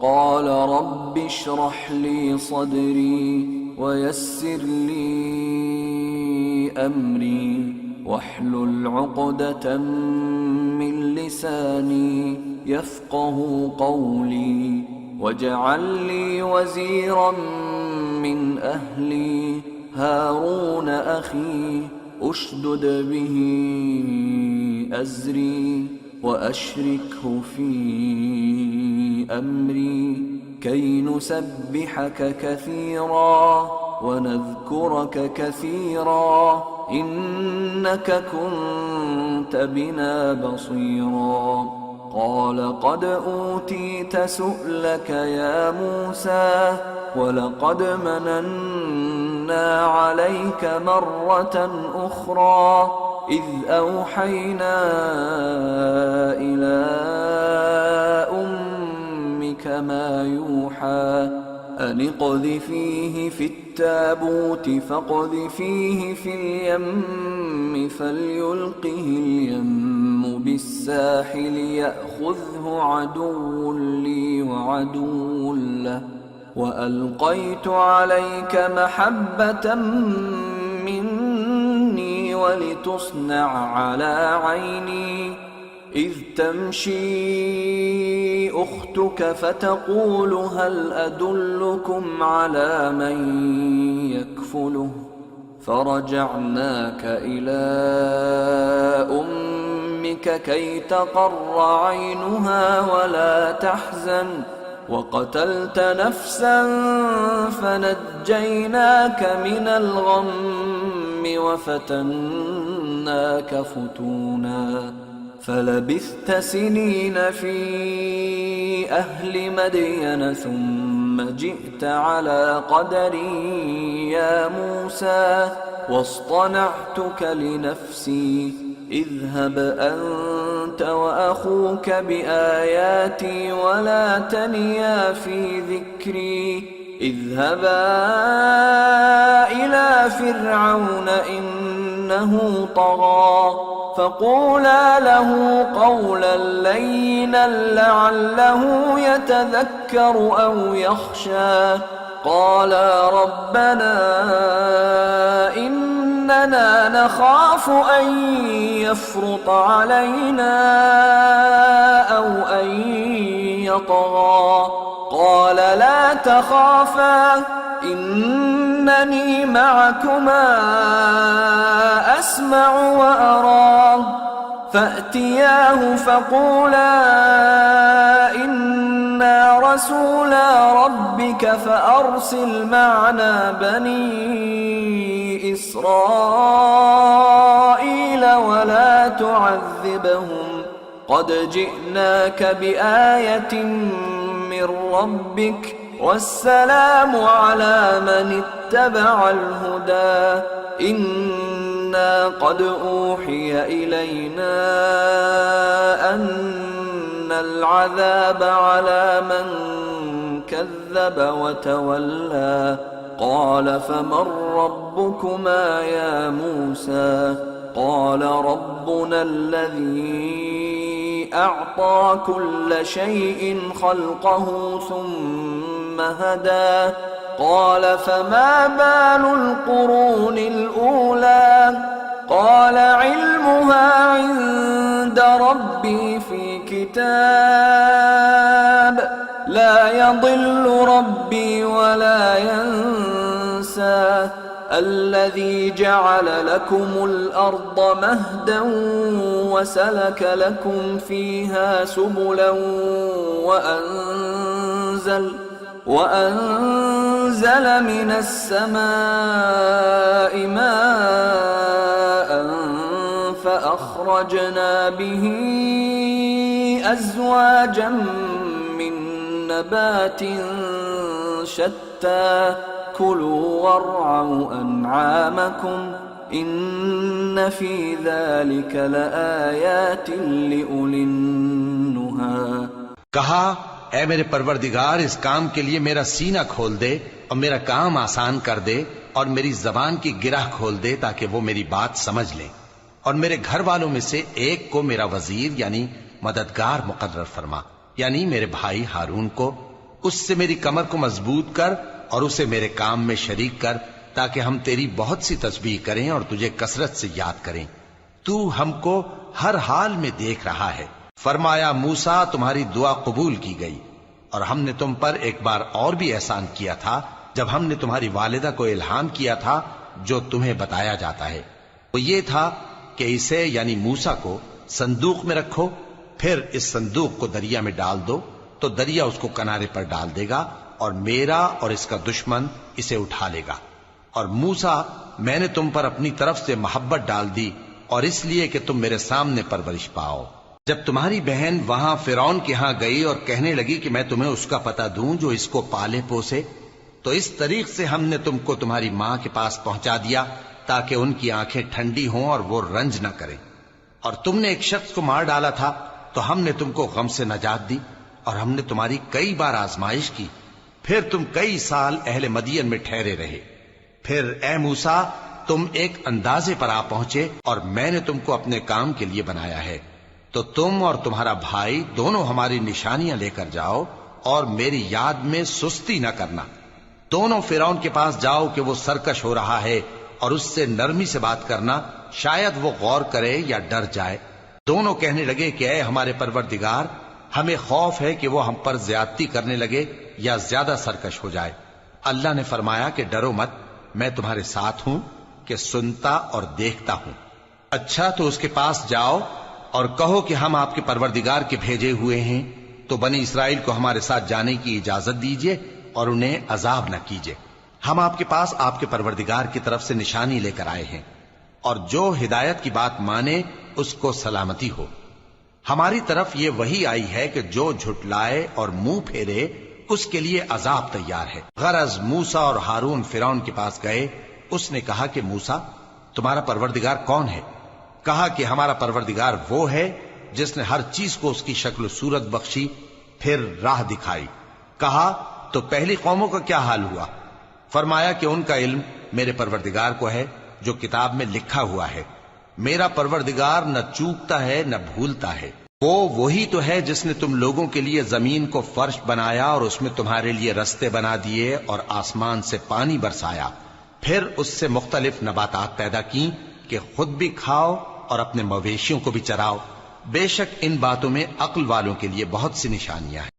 قال رب اشرح لي صدري ويسر لي أمري واحلل عقدة من لساني يفقه قولي واجعل لي وزيرا من أهلي هارون أخي أشدد به أزري وأشركه في أمري كي نسبحك كثيرا ونذكرك كثيرا إنك كنت بنا بصيرا. قال قد أوتيت سؤلك يا موسى ولقد مننا عليك مرة أخرى إذ أوحينا إلى أمك ما يوحى أن اقذفيه في التابوت فاقذفيه في اليم فليلقه اليم بالساحل يأخذه عدو لي وعدو له وألقيت عليك محبة مني ولتصنع على عيني إذ تمشي أختك فتقول هل أدلكم على من يكفله فرجعناك إلى أمك كي تقر عينها ولا تحزن وقتلت نفسا فنجيناك من الغم وفتناك فتونا فلبثت سنين في أهل مدين ثم جئت على قدري يا موسى واصطنعتك لنفسي اذهب أنت وأخوك بآياتي ولا تنيا في ذكري اذهبا إلى فرعون إنه طغى فقولا له قولا لينا لعله يتذكر أو يخشى قالا ربنا إننا نخاف أن يفرط علينا أو أن يطغى قال لا تخافا إنني معكما أسمع وأرى فأتياه فقولا إنا رسولا ربك فأرسل معنا بني إسرائيل ولا تعذبهم قد جئناك بآية من ربك والسلام على من اتبع الهدى إنا قد أوحي إلينا أن العذاب على من كذب وتولى قال فمن ربكما يا موسى قال ربنا الذي أعطى كل شيء خلقه ثم هدى قال فما بال القرون الأولى قال علمها عند ربي في كتاب لا يضل ربي ولا ينسى الذي جعل لكم الأرض مهدا وسلك لكم فيها سبلا وأنزل من السماء ماء فأخرجنا به أزواجا من نبات شتى كلوا وارعوا أنعامكم إن في ذلك لآيات لأولي النهى कहा ऐ मेरे परवरदिगार इस काम के लिए मेरा सीना खोल दे और मेरा काम आसान कर दे और मेरी जबान की गिरह खोल दे ताकि वो मेरी बात समझ ले और मेरे घर वालों में से एक को मेरा वजीर यानी मददगार मुकर्रर फरमा यानी मेरे भाई हारून को اس سے میری کمر کو مضبوط کر اور اسے میرے کام میں شریک کر، تاکہ ہم تیری بہت سی تسبیح کریں اور تجھے کثرت سے یاد کریں۔ تو ہم کو ہر حال میں دیکھ رہا ہے۔ فرمایا موسیٰ تمہاری دعا قبول کی گئی، اور ہم نے تم پر ایک بار اور بھی احسان کیا تھا جب ہم نے تمہاری والدہ کو الہام کیا تھا جو تمہیں بتایا جاتا ہے۔ وہ یہ تھا کہ اسے یعنی موسیٰ کو صندوق میں رکھو، پھر اس صندوق کو دریا میں ڈال دو تو دریا اس کو کنارے پر ڈال دے گا، اور میرا اور اس کا دشمن اسے اٹھا لے گا۔ اور موسیٰ میں نے تم پر اپنی طرف سے محبت ڈال دی، اور اس لیے کہ تم میرے سامنے پرورش پاؤ۔ جب تمہاری بہن وہاں فرعون کے ہاں گئی اور کہنے لگی کہ میں تمہیں اس کا پتہ دوں جو اس کو پالے پوسے، تو اس طریق سے ہم نے تم کو تمہاری ماں کے پاس پہنچا دیا تاکہ ان کی آنکھیں ٹھنڈی ہوں اور وہ رنج نہ کریں۔ اور تم نے ایک شخص کو مار ڈالا تھا تو ہم نے تم کو غم سے نجات دی، اور ہم نے تمہاری کئی بار آزمائش کی، پھر تم کئی سال اہل مدین میں ٹھہرے رہے۔ پھر اے موسیٰ تم ایک اندازے پر آ پہنچے، اور میں نے تم کو اپنے کام کے لیے بنایا ہے، تو تم اور تمہارا بھائی دونوں ہماری نشانیاں لے کر جاؤ، اور میری یاد میں سستی نہ کرنا۔ دونوں فرعون کے پاس جاؤ کہ وہ سرکش ہو رہا ہے، اور اس سے نرمی سے بات کرنا، شاید وہ غور کرے یا ڈر جائے۔ دونوں کہنے لگے کہ اے ہمارے پروردگار، ہمیں خوف ہے کہ وہ ہم پر زیادتی کرنے لگے یا زیادہ سرکش ہو جائے۔ اللہ نے فرمایا کہ ڈرو مت، میں تمہارے ساتھ ہوں کہ سنتا اور دیکھتا ہوں۔ اچھا تو اس کے پاس جاؤ اور کہو کہ ہم آپ کے پروردگار کے بھیجے ہوئے ہیں، تو بنی اسرائیل کو ہمارے ساتھ جانے کی اجازت دیجیے اور انہیں عذاب نہ کیجیے۔ ہم آپ کے پاس آپ کے پروردگار کی طرف سے نشانی لے کر آئے ہیں، اور جو ہدایت کی بات مانے اس کو سلامتی ہو۔ ہماری طرف یہ وحی آئی ہے کہ جو جھٹلائے اور منہ پھیرے اس کے لیے عذاب تیار ہے۔ غرض موسیٰ اور ہارون فرعون کے پاس گئے، اس نے کہا کہ موسیٰ تمہارا پروردگار کون ہے؟ کہا کہ ہمارا پروردگار وہ ہے جس نے ہر چیز کو اس کی شکل و صورت بخشی، پھر راہ دکھائی۔ کہا تو پہلی قوموں کا کیا حال ہوا؟ فرمایا کہ ان کا علم میرے پروردگار کو ہے جو کتاب میں لکھا ہوا ہے۔ میرا پروردگار نہ چوکتا ہے نہ بھولتا ہے۔ وہ وہی تو ہے جس نے تم لوگوں کے لیے زمین کو فرش بنایا اور اس میں تمہارے لیے رستے بنا دیے اور آسمان سے پانی برسایا، پھر اس سے مختلف نباتات پیدا کی کہ خود بھی کھاؤ اور اپنے مویشیوں کو بھی چراؤ۔ بے شک ان باتوں میں عقل والوں کے لیے بہت سی نشانیاں ہیں۔